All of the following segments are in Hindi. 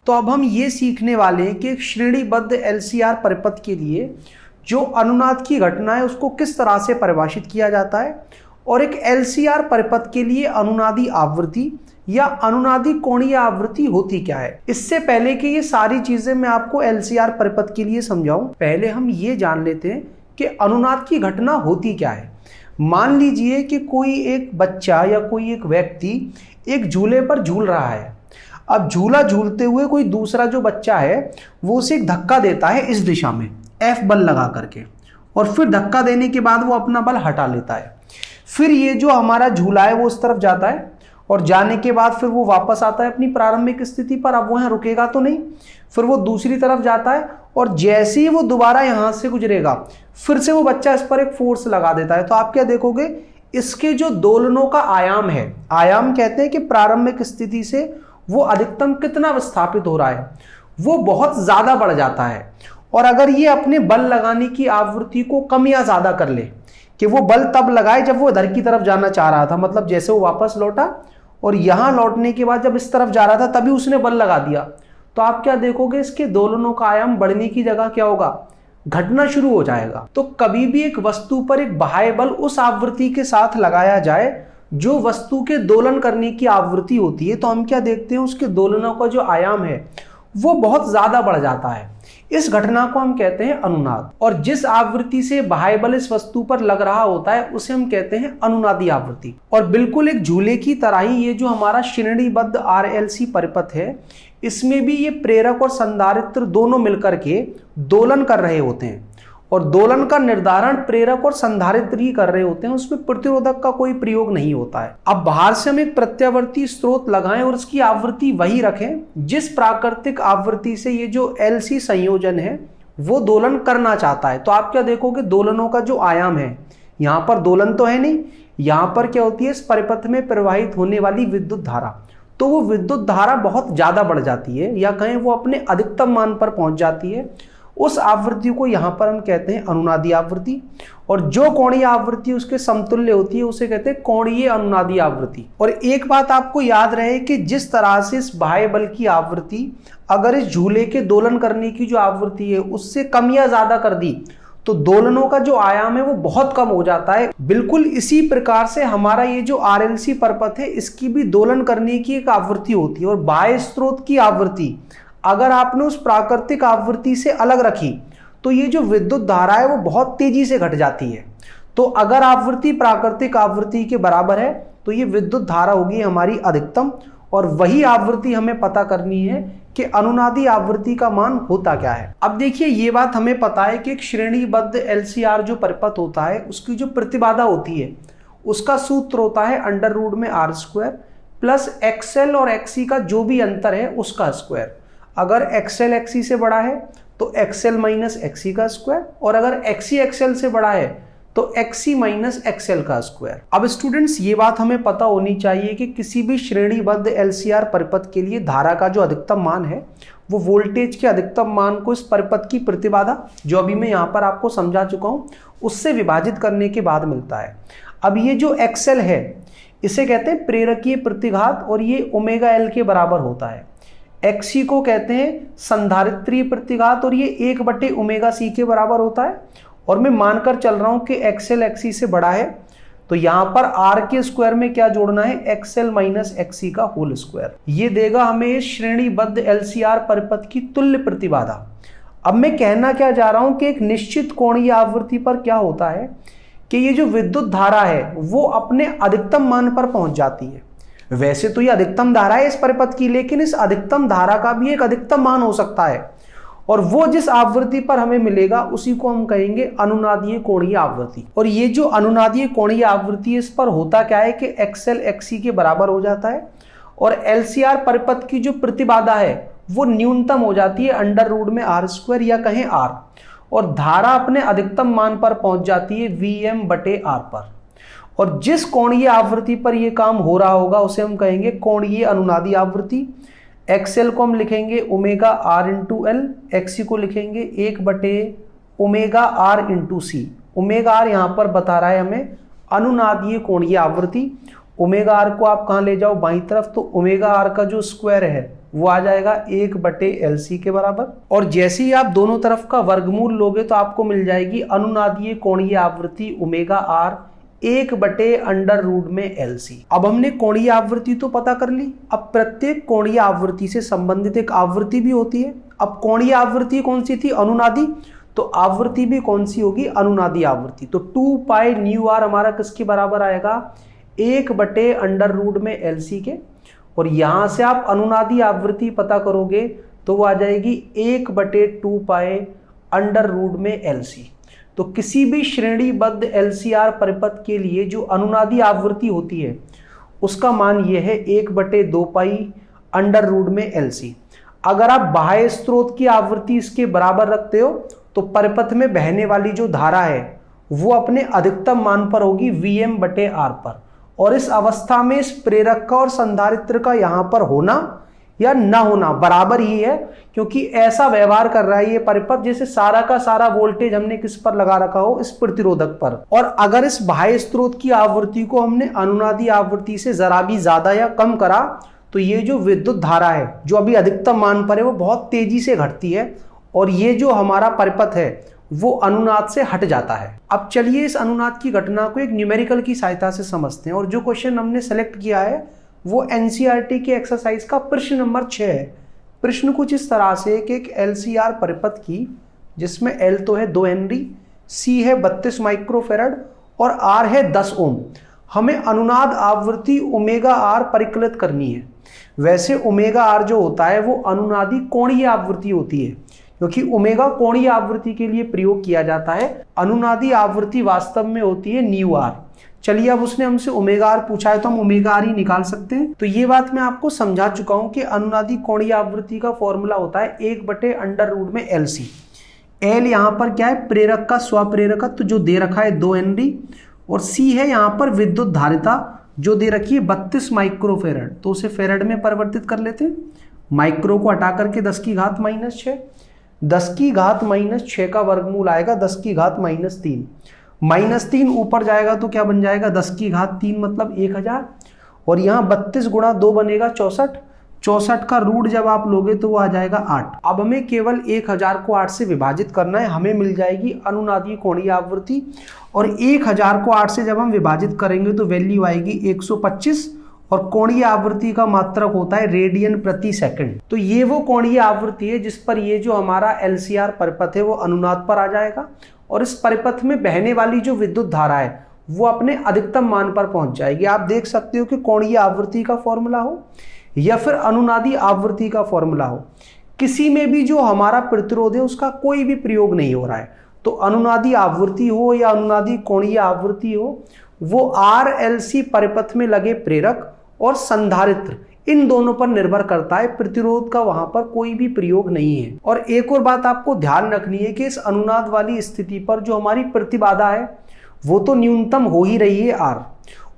तो अब हम ये सीखने वाले हैं कि एक श्रेणीबद्ध एलसीआर परिपथ के लिए जो अनुनाद की घटना है उसको किस तरह से परिभाषित किया जाता है, और एक एलसीआर परिपथ के लिए अनुनादी आवृत्ति या अनुनादी कोणीय आवृत्ति होती क्या है। इससे पहले कि ये सारी चीजें मैं आपको एलसीआर परिपथ के लिए समझाऊं, पहले हम ये जान लेते हैं कि अनुनाद की घटना होती क्या है। मान लीजिए कि कोई एक बच्चा या कोई एक व्यक्ति एक झूले पर झूल रहा है। अब झूला झूलते हुए कोई दूसरा जो बच्चा है वो उसे एक धक्का देता है इस दिशा में F बल लगा करके, और फिर धक्का देने के बाद वो अपना बल हटा लेता है। फिर ये जो हमारा झूला है वो उस तरफ जाता है, और जाने के बाद फिर वो वापस आता है अपनी प्रारंभिक स्थिति पर। अब वो यहाँ रुकेगा तो नहीं, फिर वो दूसरी तरफ जाता है, और जैसे ही वो दोबारा यहाँ से गुजरेगा फिर से वो बच्चा इस पर एक फोर्स लगा देता है। तो आप क्या देखोगे, इसके जो दोलनों का आयाम है, आयाम कहते हैं कि प्रारंभिक स्थिति से वो अधिकतम कितना विस्थापित हो रहा है, वो बहुत ज्यादा बढ़ जाता है। और अगर ये अपने बल लगाने की आवृत्ति को कम या ज्यादा कर ले, कि वो बल तब लगाए जब वो इधर की तरफ जाना चाह रहा था, मतलब जैसे वो वापस लौटा और यहां लौटने के बाद जब इस तरफ जा रहा था तभी उसने बल लगा दिया, तो आप क्या देखोगे, इसके दोलनों का आयाम बढ़ने की जगह क्या होगा, घटना शुरू हो जाएगा। तो कभी भी एक वस्तु पर एक बाह्य बल उस आवृत्ति के साथ लगाया जाए जो वस्तु के दोलन करने की आवृत्ति होती है, तो हम क्या देखते हैं, उसके दोलनों का जो आयाम है वो बहुत ज्यादा बढ़ जाता है। इस घटना को हम कहते हैं अनुनाद। और जिस आवृत्ति से बाह्य बल इस वस्तु पर लग रहा होता है उसे हम कहते हैं अनुनादी आवृत्ति। और बिल्कुल एक झूले की तरह ही ये जो हमारा श्रेणीबद्ध आरएलसी परिपथ है, इसमें भी ये प्रेरक और संधारित्र दोनों मिलकर के दोलन कर रहे होते हैं, और दोलन का निर्धारण प्रेरक और संधारित्र ही कर रहे होते हैं, उसमें प्रतिरोधक का कोई प्रयोग नहीं होता है। अब बाहर से हम एक प्रत्यावर्ती स्रोत लगाएं और उसकी आवृत्ति वही रखें जिस प्राकृतिक आवृत्ति से ये जो एलसी संयोजन है वो दोलन करना चाहता है। तो आप क्या देखोगे, दोलनों का जो आयाम है, यहाँ पर दोलन तो है नहीं, यहाँ पर क्या होती है, इस परिपथ में प्रवाहित होने वाली विद्युत धारा, तो वो विद्युत धारा बहुत ज्यादा बढ़ जाती है, या कहें वो अपने अधिकतम मान पर पहुंच जाती है। उस आवृत्ति को यहां पर हम कहते हैं अनुनादी आवृत्ति, और जो कोणीय आवृत्ति उसके समतुल्य होती है उसे कहते हैं कोणीय अनुनादी आवृत्ति। और एक बात आपको याद रहे कि जिस तरह से इस बाह्य बल की आवृत्ति अगर इस झूले के दोलन करने की जो आवृत्ति है उससे कम या ज्यादा कर दी तो दोलनों का जो आयाम है वो बहुत कम हो जाता है। बिल्कुल इसी प्रकार से हमारा ये जो आरएलसी परिपथ है इसकी भी दोलन करने की एक आवृत्ति होती है, और बाह्य स्रोत की आवृत्ति अगर आपने उस प्राकृतिक आवृत्ति से अलग रखी तो ये जो विद्युत धारा है वो बहुत तेजी से घट जाती है। तो अगर आवृत्ति प्राकृतिक आवृत्ति के बराबर है तो ये विद्युत धारा होगी हमारी अधिकतम, और वही आवृत्ति हमें पता करनी है कि अनुनादी आवृत्ति का मान होता क्या है। अब देखिए, ये बात हमें पता है कि एक श्रेणीबद्ध एलसीआर जो परिपथ होता है उसकी जो प्रतिबाधा होती है उसका सूत्र होता है √r² प्लस XL और XC का जो भी अंतर है उसका स्क्वायर। अगर XL XC से बड़ा है तो XL माइनस XC का स्क्वायर, और अगर XC XL से बड़ा है तो XC माइनस XL का स्क्वायर। अब स्टूडेंट्स, ये बात हमें पता होनी चाहिए कि किसी भी श्रेणीबद्ध एलसीआर परिपथ के लिए धारा का जो अधिकतम मान है वो वोल्टेज के अधिकतम मान को इस परिपथ की प्रतिबाधा, जो अभी मैं यहाँ पर आपको समझा चुका हूँ, उससे विभाजित करने के बाद मिलता है। अब ये जो XL है इसे कहते हैं प्रेरकीय प्रतिघात, और ये ओमेगा L के बराबर होता है। XC को कहते हैं संधारित्रीय प्रतिघात, और ये 1/ωc के बराबर होता है। और मैं मानकर चल रहा हूं कि XL XC से बड़ा है, तो यहां पर R के स्क्वायर में क्या जोड़ना है, XL माइनस XC का होल स्क्वायर। ये देगा हमें श्रेणीबद्ध एलसीआर परिपथ की तुल्य प्रतिबाधा। अब मैं कहना क्या जा रहा हूं कि एक निश्चित कोणीय आवृत्ति पर क्या होता है कि ये जो विद्युत धारा है वो अपने अधिकतम मान पर पहुंच जाती है। वैसे तो ये अधिकतम धारा है इस परिपथ की, लेकिन इस अधिकतम धारा का भी एक अधिकतम मान हो सकता है, और वो जिस आवृत्ति पर हमें मिलेगा उसी को हम कहेंगे अनुनादीय कोणीय आवृत्ति। और ये जो अनुनादीय कोणीय आवृत्ति है इस पर होता क्या है कि XL XC के बराबर हो जाता है, और एलसीआर परिपथ की जो प्रतिबाधा है वो न्यूनतम हो जाती है √r² या कहें R, और धारा अपने अधिकतम मान पर पहुंच जाती है Vm/R पर। और जिस कोणीय आवृत्ति पर यह काम हो रहा होगा उसे हम कहेंगे कोणीय अनुनादी आवृत्ति। XL को हम लिखेंगे ω/R×L, XC को लिखेंगे 1/ω/R×C। ω/R यहाँ पर बता रहा है हमें अनुनादीय कोणीय आवृत्ति। ω/R को आप कहाँ ले जाओ, बाईं तरफ, तो ω/R का जो स्क्वायर है वो आ जाएगा 1/LC के बराबर। और जैसे ही आप दोनों तरफ का वर्गमूल लोगे तो आपको मिल जाएगी अनुनादीय कोणीय आवृत्ति ओमेगा आर 1/√LC। अब हमने कोणीय आवृत्ति तो पता कर ली। अब प्रत्येक कोणीय आवृत्ति से संबंधित एक आवृत्ति भी होती है। अब कोणीय आवृत्ति कौन सी थी? अनुनादी। तो आवृत्ति भी कौन सी होगी? अनुनादी आवृत्ति। तो 2π/r हमारा किसके बराबर आएगा? 1/√LC के। और यहां से आप अनुनादी आवृत्ति पता करोगे तो वो आ जाएगी 1/2π√LC। तो किसी भी श्रेणीबद्ध LCR परिपथ के लिए जो अनुनादी आवृत्ति होती है उसका मान यह है 1/2π√LC। अगर आप बाह्य स्रोत की आवृत्ति इसके बराबर रखते हो तो परिपथ में बहने वाली जो धारा है वो अपने अधिकतम मान पर होगी Vm/R पर। और इस अवस्था में इस प्रेरक का और संधारित्र का यहां पर होना या ना होना बराबर ही है, क्योंकि ऐसा व्यवहार कर रहा है ये परिपथ जैसे सारा का सारा वोल्टेज हमने किस पर लगा रखा हो? इस प्रतिरोधक पर। और अगर इस बाह्य स्रोत की आवृत्ति को हमने अनुनादी आवृत्ति से जरा भी ज्यादा या कम करा तो ये जो विद्युत धारा है जो अभी अधिकतम मान पर है वो बहुत तेजी से घटती है और ये जो हमारा परिपथ है वो अनुनाद से हट जाता है। अब चलिए इस अनुनाद की घटना को एक न्यूमेरिकल की सहायता से समझते हैं। और जो क्वेश्चन हमने सेलेक्ट किया है वो एनसीईआरटी के एक्सरसाइज का प्रश्न नंबर 6 है। प्रश्न कुछ इस तरह से कि एक एलसीआर परिपथ की जिसमें एल तो है 2 हेनरी, सी है 32 माइक्रोफेराड और आर है 10 ओम, हमें अनुनाद आवृत्ति ओमेगा आर परिकलित करनी है। वैसे ओमेगा आर जो होता है वो अनुनादी कोणीय आवृत्ति होती है, क्योंकि ओमेगा कोणीय आवृत्ति के लिए प्रयोग किया जाता है। अनुनादी आवृत्ति वास्तव में होती है न्यू आर। चलिए अब उसने हमसे ओमेगा आर पूछा है तो हम ओमेगा आर ही निकाल सकते हैं। तो ये बात मैं आपको समझा चुका हूं कि अनुनादी कोणीय आवृत्ति का फॉर्मूला होता है 1/√LC। एल यहाँ पर क्या है? प्रेरक का स्वप्रेरकत्व जो दे रखा है 2 हेनरी, और सी है यहाँ पर विद्युत धारिता जो दे रखी है 32 माइक्रोफेराड। तो उसे फेराड में परिवर्तित कर लेते हैं। माइक्रो को हटा करके 10 की घात -6, 10 की घात -6 का वर्गमूल आएगा 10 की घात -3। -3 ऊपर जाएगा तो क्या बन जाएगा? 10 की घात 3 मतलब 1000। और यहाँ 32 गुणा 2 बनेगा 64। 64 का रूट जब आप लोगे तो वो आ जाएगा 8। अब हमें केवल 1000 को 8 से विभाजित करना है, हमें मिल जाएगी अनुनादी कोणीय आवृत्ति। और 1000 को 8 से जब हम विभाजित करेंगे तो वैल्यू आएगी 125। और कोणीय आवृत्ति का मात्रक होता है रेडियन प्रति सेकंड। तो ये वो कोणीय आवृत्ति है जिस पर ये जो हमारा एलसीआर परिपथ है वो अनुनाद पर आ जाएगा और इस परिपथ में बहने वाली जो विद्युत धारा है वो अपने अधिकतम मान पर पहुंच जाएगी। आप देख सकते हो कि कोणीय आवृत्ति का फॉर्मूला हो या फिर अनुनादी आवृत्ति का फॉर्मूला हो, किसी में भी जो हमारा प्रतिरोध है उसका कोई भी प्रयोग नहीं हो रहा है। तो अनुनादी आवृत्ति हो या अनुनादी कोणीय आवृत्ति हो, वो RLC परिपथ में लगे प्रेरक और संधारित्र इन दोनों पर निर्भर करता है। प्रतिरोध का वहां पर कोई भी प्रयोग नहीं है। और एक और बात आपको ध्यान रखनी है कि इस अनुनाद वाली स्थिति पर जो हमारी प्रतिबाधा है वो तो न्यूनतम हो ही रही है R,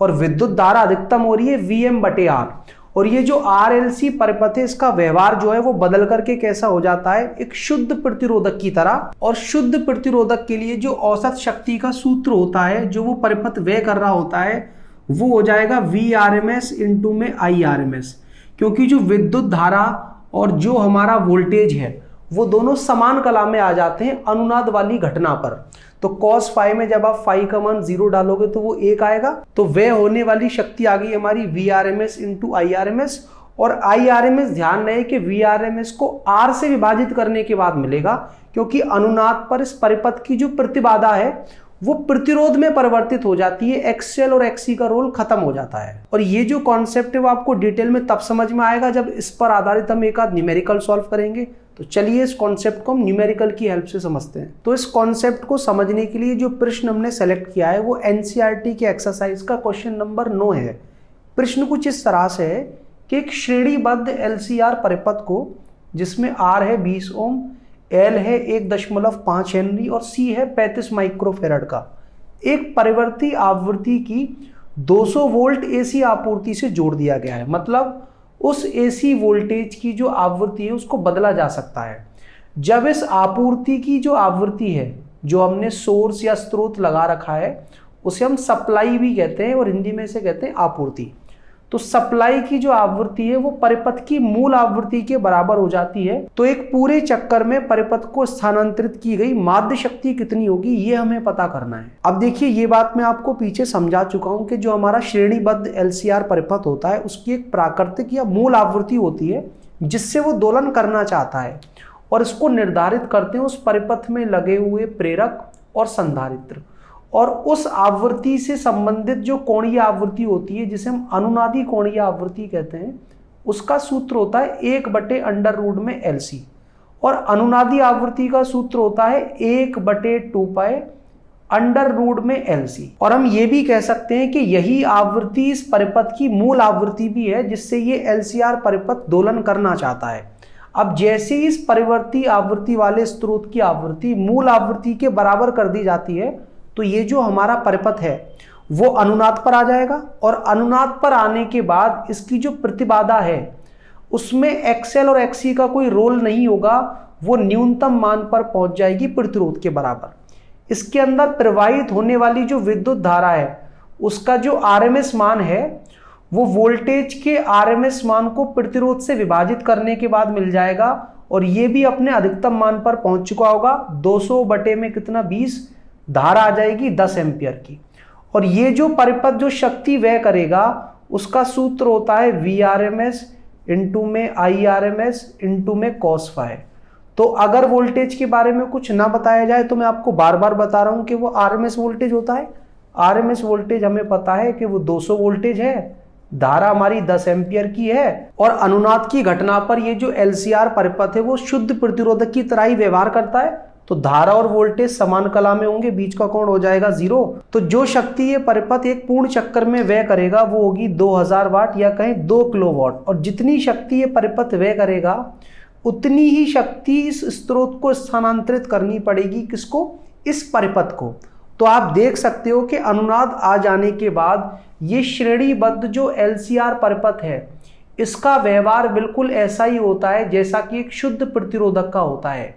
और विद्युत धारा अधिकतम हो रही है Vm/R। और ये जो RLC परिपथ है इसका व्यवहार जो है वो बदल करके कैसा हो जाता है? एक शुद्ध प्रतिरोधक की तरह। और शुद्ध प्रतिरोधक के लिए जो औसत शक्ति का सूत्र होता है जो वो परिपथ व्यय कर रहा होता है वो हो जाएगा Vrms इंटू में IRms, क्योंकि जो विद्युत धारा और जो हमारा वोल्टेज है वो दोनों समान कला में आ जाते हैं अनुनाद वाली घटना पर। तो cos फाई में जब आप फाई का मान 0 डालोगे तो वो 1 आएगा। तो वह होने वाली शक्ति आ गई हमारी Vrms इंटू IRms। और IRms ध्यान रहे कि Vrms को R से विभाजित करने के बाद मिलेगा, क्योंकि अनुनाद पर इस परिपथ की जो प्रतिबाधा है वो प्रतिरोध में परिवर्तित हो जाती है। XL और XC का रोल खत्म हो जाता है। और ये जो कॉन्सेप्ट है वो आपको डिटेल में तब समझ में आएगा जब इस पर आधारित हम एक आध न्यूमेरिकल सॉल्व करेंगे। तो चलिए इस कॉन्सेप्ट को हम न्यूमेरिकल की हेल्प से समझते हैं। तो इस कॉन्सेप्ट को समझने के लिए जो प्रश्न हमने सेलेक्ट किया है वो एनसीईआरटी के एक्सरसाइज का क्वेश्चन नंबर 9 है। प्रश्न कुछ इस तरह से है कि एक श्रेणीबद्ध LCR परिपथ को जिसमें R है 20 ओम, L है 1.5 हेनरी और C है 35 माइक्रोफेराड का एक परिवर्ती आवृत्ति की 200 वोल्ट AC आपूर्ति से जोड़ दिया गया है। मतलब उस AC वोल्टेज की जो आवृत्ति है उसको बदला जा सकता है जब इस आपूर्ति की जो आवृत्ति है, जो हमने सोर्स या स्रोत लगा रखा है उसे हम सप्लाई भी कहते हैं और हिंदी में इसे कहते हैं आपूर्ति। तो सप्लाई की जो आवृत्ति है वो परिपथ की मूल आवृत्ति के बराबर हो जाती है। तो एक पूरे चक्कर में परिपथ को स्थानांतरित की गई माध्य शक्ति कितनी होगी ये हमें पता करना है। अब देखिए ये बात मैं आपको पीछे समझा चुका हूं कि जो हमारा श्रेणीबद्ध LCR परिपथ होता है उसकी एक प्राकृतिक या मूल आवृत्ति होती है जिससे वो दोलन करना चाहता है, और इसको निर्धारित करते हैं उस परिपथ में लगे हुए प्रेरक और संधारित्र, और उस आवृत्ति से संबंधित जो कोणीय आवृत्ति होती है जिसे हम अनुनादी कोणीय आवृत्ति कहते हैं, उसका सूत्र होता है 1/√LC में LC, और अनुनादी आवृत्ति का सूत्र होता है 1/2π√LC में LC। और हम ये भी कह सकते हैं कि यही आवृत्ति इस परिपथ की मूल आवृत्ति भी है जिससे ये LCR परिपथ दोलन करना चाहता है। अब जैसे ही इस परिवर्ती आवृत्ति वाले स्रोत की आवृत्ति मूल आवृत्ति के बराबर कर दी जाती है तो ये जो हमारा परिपथ है वो अनुनाद पर आ जाएगा, और अनुनाद पर आने के बाद इसकी जो प्रतिबाधा है उसमें XL और XC का कोई रोल नहीं होगा, वो न्यूनतम मान पर पहुंच जाएगी प्रतिरोध के बराबर। इसके अंदर प्रवाहित होने वाली जो विद्युत धारा है उसका जो RMS मान है वो वोल्टेज के RMS मान को प्रतिरोध से विभाजित करने के बाद मिल जाएगा, और ये भी अपने अधिकतम मान पर पहुंच चुका होगा। 200 बटे में कितना 20 धारा आ जाएगी 10 एम्पियर की। और ये जो परिपथ जो शक्ति व्यय करेगा उसका सूत्र होता है VRMS इंटू में IRMS इंटू में cos phi। तो अगर वोल्टेज के बारे में कुछ ना बताया जाए तो मैं आपको बार बार बता रहा हूं कि वो RMS वोल्टेज होता है। RMS वोल्टेज हमें पता है कि वो 200 वोल्टेज है, धारा हमारी 10 एम्पियर की है, और अनुनाद की घटना पर ये जो LCR परिपथ है वो शुद्ध प्रतिरोधक की तरह ही व्यवहार करता है, तो धारा और वोल्टेज समान कला में होंगे, बीच का कोण हो जाएगा 0। तो जो शक्ति ये परिपथ एक पूर्ण चक्कर में व्यय करेगा वो होगी 2000 वाट या कहें 2 किलोवाट, और जितनी शक्ति ये परिपथ व्यय करेगा उतनी ही शक्ति इस स्रोत को स्थानांतरित करनी पड़ेगी, किसको, इस परिपथ को। तो आप देख सकते हो कि अनुनाद आ जाने के बाद ये श्रेणीबद्ध जो LCR परिपथ है इसका व्यवहार बिल्कुल ऐसा ही होता है जैसा कि एक शुद्ध प्रतिरोधक का होता है,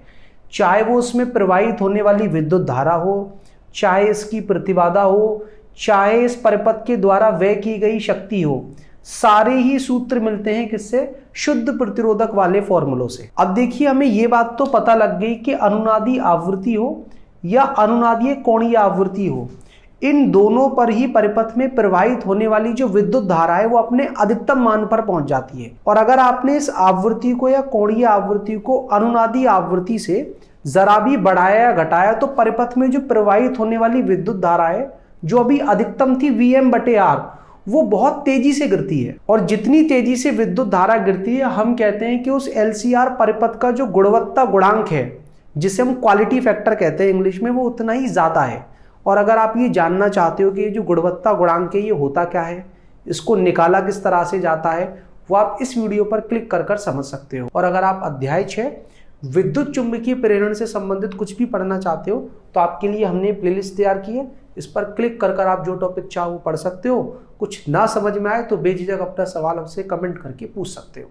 चाहे वो उसमें प्रवाहित होने वाली विद्युत धारा हो, चाहे इसकी प्रतिबाधा हो, चाहे इस परिपथ के द्वारा व्यय की गई शक्ति हो, सारे ही सूत्र मिलते हैं किससे, शुद्ध प्रतिरोधक वाले फॉर्मूलों से। अब देखिए हमें ये बात तो पता लग गई कि अनुनादी आवृत्ति हो या अनुनादीय कोणीय आवृत्ति हो, इन दोनों पर ही परिपथ में प्रवाहित होने वाली जो विद्युत धारा है वो अपने अधिकतम मान पर पहुंच जाती है। और अगर आपने इस आवृत्ति को या कोणीय आवृत्ति को अनुनादी आवृत्ति से जरा भी बढ़ाया या घटाया तो परिपथ में जो प्रवाहित होने वाली विद्युत धारा है जो अभी अधिकतम थी Vm/R वो बहुत तेजी से गिरती है, और जितनी तेजी से विद्युत धारा गिरती है हम कहते हैं कि उस LCR परिपथ का जो गुणवत्ता गुणांक है जिसे हम क्वालिटी फैक्टर कहते हैं इंग्लिश में, वो उतना ही ज्यादा है। और अगर आप ये जानना चाहते हो कि ये जो गुणवत्ता गुणांक है ये होता क्या है, इसको निकाला किस तरह से जाता है, वो आप इस वीडियो पर क्लिक कर समझ सकते हो। और अगर आप अध्याय 6 विद्युत चुंबकीय प्रेरण से संबंधित कुछ भी पढ़ना चाहते हो तो आपके लिए हमने प्लेलिस्ट तैयार की है, इस पर क्लिक कर आप जो टॉपिक चाहो वो पढ़ सकते हो। कुछ ना समझ में आए तो बेझिझक अपना सवाल हमसे कमेंट करके पूछ सकते हो।